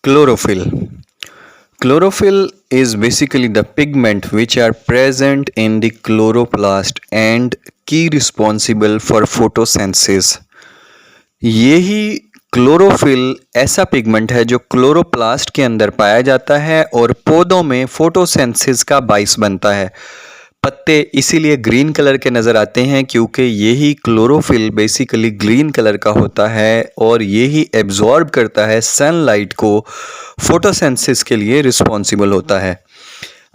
Chlorophyll. Chlorophyll is basically the pigment which are present in the chloroplast and key responsible for photosynthesis. यही chlorophyll ऐसा pigment है जो chloroplast के अंदर पाया जाता है और पौधों में फोटोसिंथेसिस का बाइस बनता है। पत्ते इसीलिए ग्रीन कलर के नज़र आते हैं क्योंकि यही क्लोरोफिल बेसिकली ग्रीन कलर का होता है और यही एब्जॉर्ब करता है सनलाइट को, फोटोसिंथेसिस के लिए रिस्पॉन्सिबल होता है।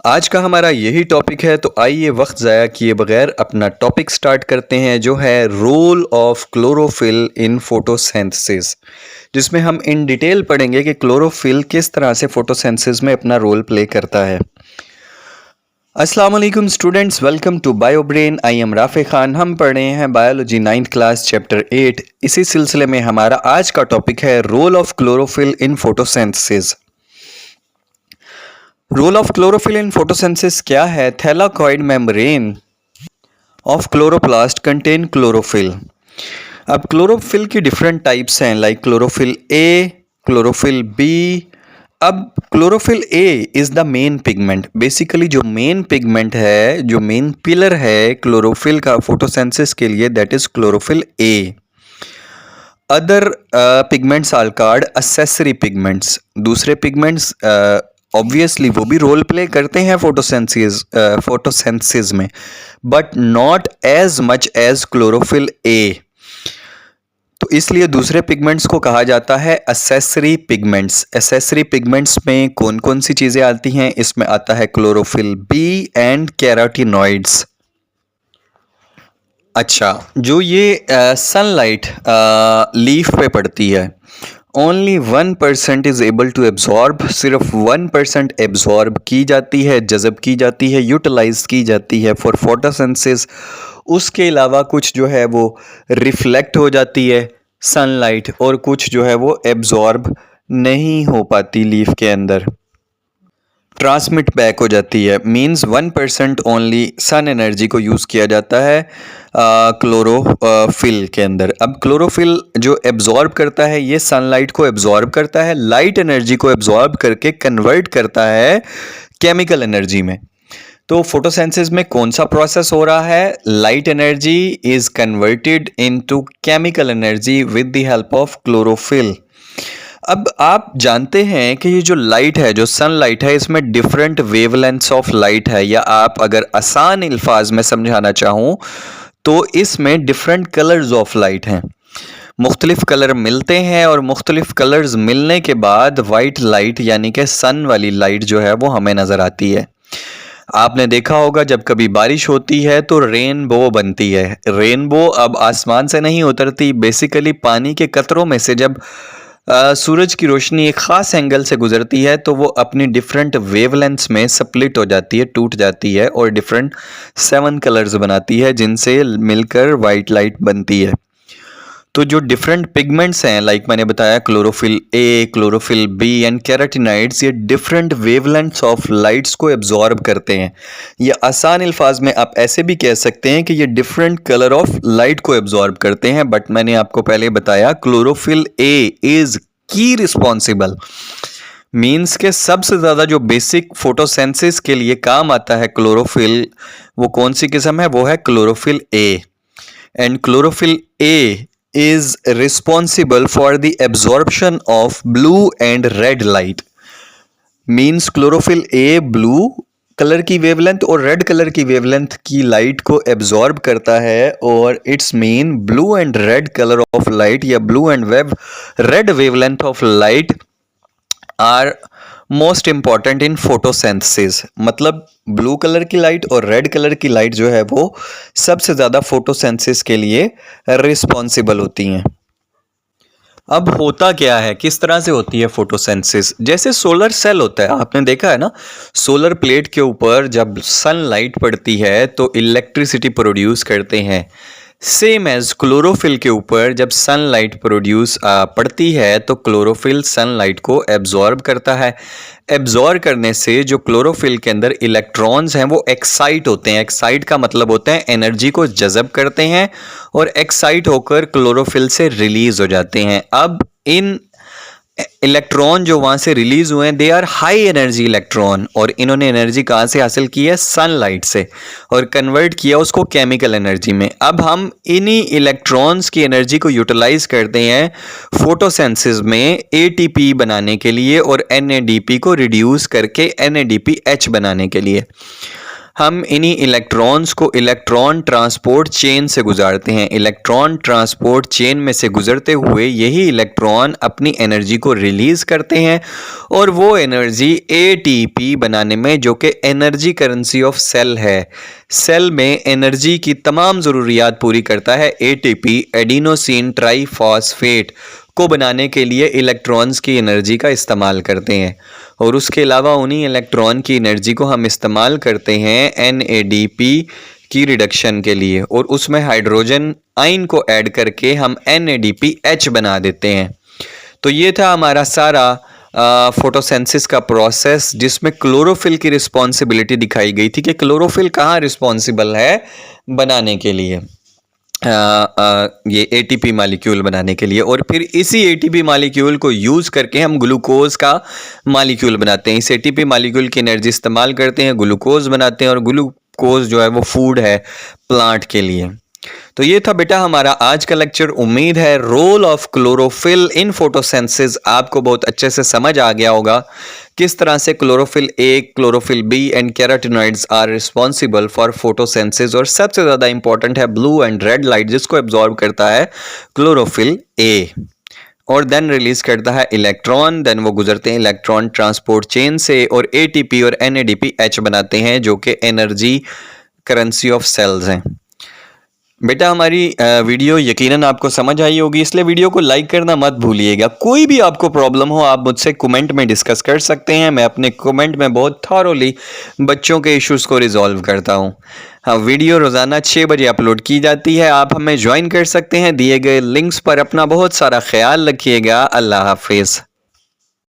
आज का हमारा यही टॉपिक है, तो आइए वक्त ज़ाया किए बगैर अपना टॉपिक स्टार्ट करते हैं जो है role of chlorophyll in photosynthesis, जिसमें हम इन डिटेल पढ़ेंगे कि क्लोरोफिल किस तरह से फोटोसिंथेसिस में अपना रोल प्ले करता है। अस्सलाम वालेकुम students, welcome to bio brain. I am Rafay Khan. हम पढ़ रहे हैं बायोलॉजी 9th क्लास चैप्टर 8। इसी सिलसिले में हमारा आज का टॉपिक है role of chlorophyll in photosynthesis. Role of chlorophyll in photosynthesis क्या है? Thylakoid membrane of chloroplast contain chlorophyll. अब क्लोरोफिल की डिफरेंट टाइप्स हैं, like chlorophyll A, chlorophyll B. अब chlorophyll A is the main pigment. Basically जो main pigment है, जो main pillar है क्लोरोफिल का फोटोसिंथेसिस के लिए, that is chlorophyll A. Other pigments are called accessory pigments. दूसरे पिगमेंट्स ऑब्वियसली वो भी रोल प्ले करते हैं फोटोसिंथेसिस में, but not as much as chlorophyll a. तो इसलिए दूसरे पिगमेंट्स को कहा जाता है एक्सेसरी पिगमेंट्स। एक्सेसरी पिगमेंट्स में कौन कौन सी चीज़ें आती हैं? इसमें आता है क्लोरोफिल बी एंड कैरोटीनॉइड्स। अच्छा, जो ये सनलाइट लीफ पे पड़ती है, only 1% is able to absorb. सिर्फ 1% एब्जॉर्ब की जाती है, जज़ब की जाती है, यूटिलाइज की जाती है फॉर फोटोसिंथेसिस। उसके अलावा कुछ जो है वो रिफ्लेक्ट हो जाती है सनलाइट और कुछ जो है वो एब्जॉर्ब नहीं हो पाती लीफ के अंदर, ट्रांसमिट बैक हो जाती है। मींस 1% ओनली सन एनर्जी को यूज़ किया जाता है क्लोरोफिल के अंदर। अब क्लोरोफिल जो एब्जॉर्ब करता है, ये सनलाइट को एब्जॉर्ब करता है, लाइट एनर्जी को एब्जॉर्ब करके कन्वर्ट करता है केमिकल एनर्जी में। तो फोटोसिंथेसिस में कौन सा प्रोसेस हो रहा है? Light energy is converted into chemical energy with the help of chlorophyll. अब आप जानते हैं कि ये जो लाइट है, जो सनलाइट है, इसमें डिफरेंट वेवलेंथ्स ऑफ लाइट है, या आप अगर आसान अल्फाज में समझाना चाहूँ तो इसमें डिफरेंट कलर्स ऑफ लाइट हैं। मुख्तलिफ कलर मिलते हैं और मुख्तलिफ कलर्स मिलने के बाद वाइट लाइट यानी कि सन वाली लाइट जो है वो हमें नज़र आती है। आपने देखा होगा जब कभी बारिश होती है तो रेनबो बनती है। रेनबो अब आसमान से नहीं उतरती, बेसिकली पानी के कतरों में से जब सूरज की रोशनी एक ख़ास एंगल से गुजरती है तो वो अपनी डिफरेंट वेवलेंथ्स में स्प्लिट हो जाती है, टूट जाती है और डिफरेंट 7 कलर्स बनाती है, जिनसे मिलकर वाइट लाइट बनती है। तो जो डिफरेंट पिगमेंट्स हैं, लाइक मैंने बताया chlorophyll A, chlorophyll B and carotenoids, ये डिफरेंट वेवलेंथ्स ऑफ लाइट्स को एब्जॉर्ब करते हैं। या आसान अल्फाज में आप ऐसे भी कह सकते हैं कि ये डिफरेंट कलर ऑफ लाइट को एब्जॉर्ब करते हैं। बट मैंने आपको पहले बताया क्लोरोफिल ए इज की रिस्पॉन्सिबल, मीन्स के सबसे ज़्यादा जो बेसिक फोटोसिंथेसिस के लिए काम आता है क्लोरोफिल, वो कौन सी किस्म है? वो है chlorophyll A. And chlorophyll A is responsible for the absorption of blue and red light. Means chlorophyll a blue colour की वेवलेंथ और रेड कलर की वेवलेंथ की लाइट को एब्जॉर्ब करता है, और it's mean blue and red colour of light या blue and red wavelength of light are most important in photosynthesis. मतलब ब्लू कलर की लाइट और रेड कलर की लाइट जो है वो सबसे ज़्यादा फोटोसिंथेसिस के लिए रिस्पॉन्सिबल होती हैं। अब होता क्या है, किस तरह से होती है फोटोसिंथेसिस? जैसे सोलर सेल होता है, आपने देखा है ना, सोलर प्लेट के ऊपर जब सनलाइट पड़ती है तो इलेक्ट्रिसिटी प्रोड्यूस करते हैं। सेम एज क्लोरोफिल के ऊपर जब सनलाइट प्रोड्यूस पड़ती है तो क्लोरोफिल सनलाइट को एब्जॉर्ब करता है। एब्जॉर्ब करने से जो क्लोरोफिल के अंदर इलेक्ट्रॉन्स हैं वो एक्साइट होते हैं। एक्साइट का मतलब होता है एनर्जी को जज़ब करते हैं और एक्साइट होकर क्लोरोफिल से रिलीज हो जाते हैं। अब इन इलेक्ट्रॉन जो वहाँ से रिलीज हुए हैं they are high energy electron, और इन्होंने एनर्जी कहाँ से हासिल की है? सनलाइट से, और कन्वर्ट किया उसको केमिकल एनर्जी में। अब हम इन्हीं इलेक्ट्रॉन्स की एनर्जी को यूटिलाइज करते हैं फोटोसिंथेसिस में एटीपी बनाने के लिए और एनएडीपी को रिड्यूस करके एनएडीपीएच बनाने के लिए। हम इन्हीं इलेक्ट्रॉन्स को इलेक्ट्रॉन ट्रांसपोर्ट चेन से गुजारते हैं। इलेक्ट्रॉन ट्रांसपोर्ट चेन में से गुजरते हुए यही इलेक्ट्रॉन अपनी एनर्जी को रिलीज़ करते हैं, और वो एनर्जी एटीपी बनाने में, जो कि एनर्जी करेंसी ऑफ सेल है, सेल में एनर्जी की तमाम ज़रूरियात पूरी करता है। एटीपी एडिनोसिन ट्राईफॉस्फेट को बनाने के लिए इलेक्ट्रॉन्स की एनर्जी का इस्तेमाल करते हैं, और उसके अलावा उन्हीं इलेक्ट्रॉन की एनर्जी को हम इस्तेमाल करते हैं एनएडीपी की रिडक्शन के लिए, और उसमें हाइड्रोजन आयन को ऐड करके हम एनएडीपीएच बना देते हैं। तो ये था हमारा सारा फोटोसिंथेसिस का प्रोसेस, जिसमें क्लोरोफिल की रिस्पॉन्सिबिलिटी दिखाई गई थी कि क्लोरोफिल कहाँ रिस्पॉन्सिबल है बनाने के लिए, ये एटीपी मालिक्यूल बनाने के लिए। और फिर इसी एटीपी मालिक्यूल को यूज़ करके हम ग्लूकोज का मालिक्यूल बनाते हैं। इस एटीपी मालिक्यूल की एनर्जी इस्तेमाल करते हैं, ग्लूकोज बनाते हैं, और ग्लूकोज जो है वो फूड है प्लांट के लिए। तो ये था बेटा हमारा आज का लेक्चर। उम्मीद है role of chlorophyll in photosynthesis आपको बहुत अच्छे से समझ आ गया होगा, किस तरह से chlorophyll A, chlorophyll B and carotenoids are responsible for photosynthesis, और सबसे ज़्यादा इंपॉर्टेंट है ब्लू एंड रेड लाइट, जिसको एब्जॉर्ब करता है क्लोरोफिल ए, और देन रिलीज करता है इलेक्ट्रॉन। देन वो गुजरते हैं इलेक्ट्रॉन ट्रांसपोर्ट चेन से और एटीपी और एनएडीपीएच बनाते हैं, जो कि एनर्जी करेंसी ऑफ सेल्स हैं। बेटा हमारी वीडियो यकीनन आपको समझ आई होगी, इसलिए वीडियो को लाइक करना मत भूलिएगा। कोई भी आपको प्रॉब्लम हो आप मुझसे कमेंट में डिस्कस कर सकते हैं, मैं अपने कमेंट में बहुत थॉरोली बच्चों के इश्यूज़ को रिजॉल्व करता हूं। हाँ, वीडियो रोज़ाना 6 बजे अपलोड की जाती है, आप हमें ज्वाइन कर सकते हैं दिए गए लिंक्स पर। अपना बहुत सारा ख्याल रखिएगा। अल्लाह हाफिज़।